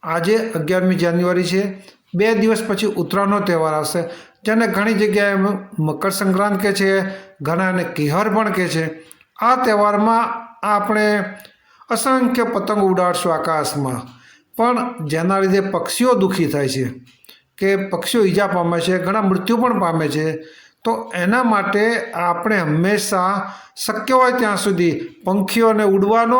આજે 11મી જાન્યુઆરી છે। 2 દિવસ પછી ઉત્તરાયણનો તહેવાર આવશે, જેને ઘણી જગ્યાએ મકર સંક્રાંત કહે છે, ઘણાને કિહર પણ કહે છે। આ તહેવારમાં આપણે અસંખ્ય પતંગ ઉડાડશું આકાશમાં, પણ જેના લીધે પક્ષીઓ દુઃખી થાય છે કે પક્ષીઓ ઈજા પામે છે, ઘણા મૃત્યુ પણ પામે છે। તો એના માટે આપણે હંમેશા શક્ય હોય ત્યાં સુધી પંખીઓને ઉડવાનો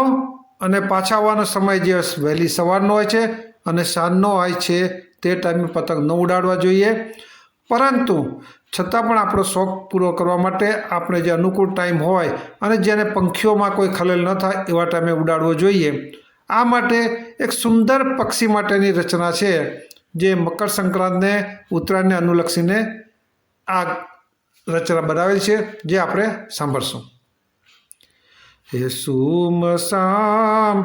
અને પાછા આવવાનો સમય જે વહેલી સવારનો હોય છે અને સાંજનો હોય છે તે ટાઈમે પતંગ ન ઉડાડવા જોઈએ। પરંતુ છતાં પણ આપણો શોખ પૂરો કરવા માટે આપણે જે અનુકૂળ ટાઈમ હોય અને જેને પંખીઓમાં કોઈ ખલેલ ન થાય એવા ટાઈમે ઉડાડવો જોઈએ। આ માટે એક સુંદર પક્ષી માટેની રચના છે, જે મકર સંક્રાંતને ઉત્તરાયણને અનુલક્ષીને આ રચના બનાવેલ છે, જે આપણે સાંભળશું। હે સુમસામ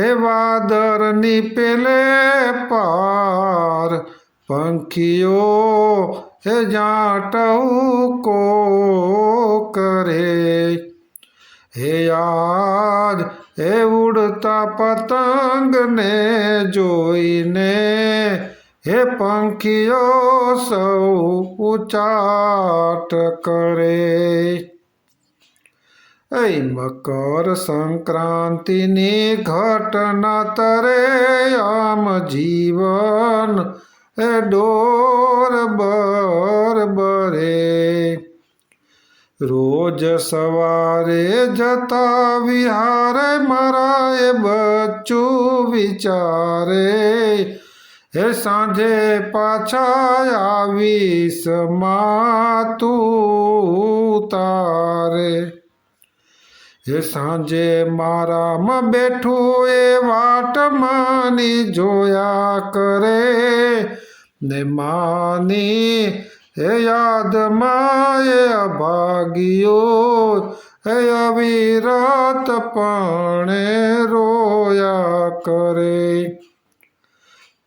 એ વાદળની પેલે પાર, પંખીઓ હે જાટવકો કરે। હે આજ એ ઉડતા પતંગને જોઈને, હે પંખીઓ સૌ ઉચાટ કરે। એ મકર સંક્રાંતિની ઘટના તરે આમ જીવન એ ડોર બરે। રોજ સવારે જતા વિહારે મારા એ બચ્ચું વિચારે, હે સાંજે પાછા આવીશ માં તું તારે। હે સાંજે મારામાં બેઠું એ વાટ માની જોયા કરે, ને માની હે યાદમાં એ અભાગ્યો હે અવિરતપણે રોયા કરે।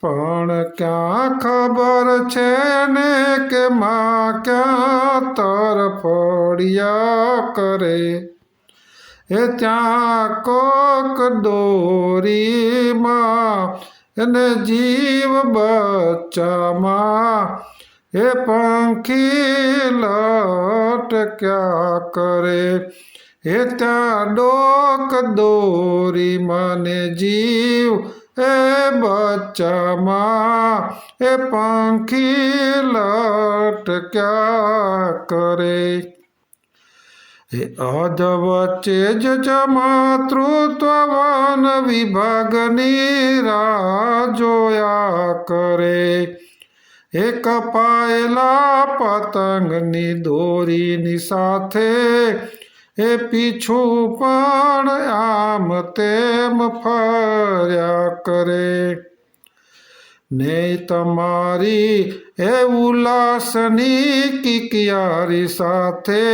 પણ ક્યાં ખબર છે ને કે માં ક્યાં તરફડિયા કરે। એ ત્યાં કોક દોરીમાં એને જીવ બચ્ચામાં એ પંખી લટક્યા કરે। એ ત્યાં ડોક દોરીમાં ને જીવ એ બચ્ચામાં એ પંખી લટક્યા કરે। એ અધ વચ્ચે જ માતૃત્વ વન વિભાગની રાહ જોયા કરે। એ કપાયેલા પતંગની દોરીની સાથે એ પીછું પણ આમ તેમ ફર્યા કરે। ને તમારી એ ઉલ્લાસની કિકિયારી સાથે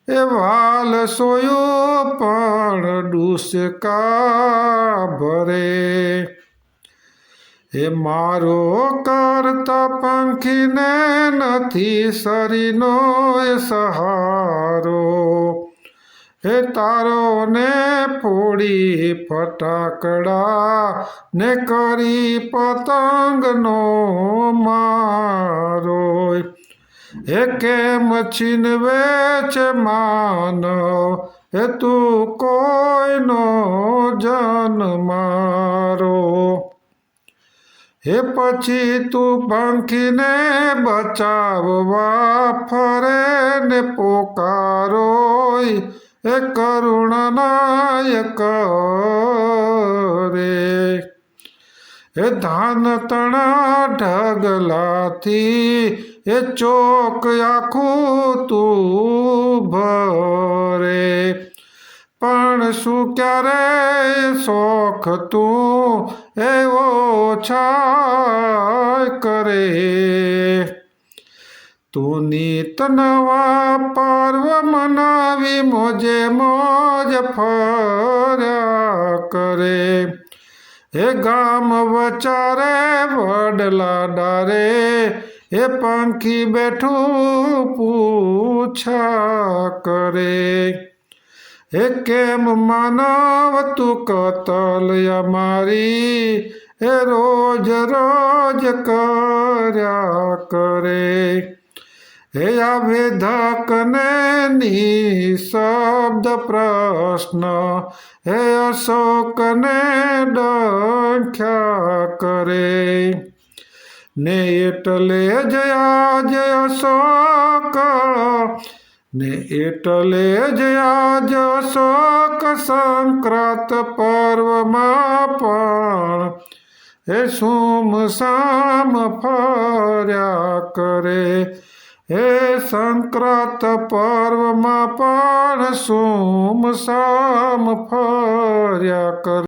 એ વાલ સોયું પણ ડૂસકા ભરે। એ મારો કરતા પંખીને નથી સરીનો એ સહારો, હે તારો ને ફોડી ફટાકડા ને કરી પતંગનો મારો। એ કેમ છીનવે છે માનવ એ તું કોઈનો જન મારો। એ પછી તું પંખીને બચાવવા ફરે ને પોકારોય એ કરુણાનાયક રે। એ ધાન તણા ઢગલાથી એ ચોક આખું તું ભરે। પણ શું ક્યારે શોખ તું એ ઓછા કરે। તું નિત નવા પર્વ મનાવી મોજે મોજ ફર્યા કરે। એ ગામ વચારે વડલા ડારે એ પંખી બેઠું પૂછા કરે। એ કેમ માનવ તું કતલ અમારી એ રોજ રોજ કર્યા કરે. હે આ વેધકને નિશબ્દ પ્રશ્ન, હે અશોકને ડંખ્યા કરે. ને એટલે જ આજ અશોક, ને એટલે જ આજ અશોક સંક્રાંત પર્વમાં પણ હે સુમસામ ફર્યા કરે. હે સંક્રાંત પર્વમાં પણ સુમસામ ફર્યા કરે.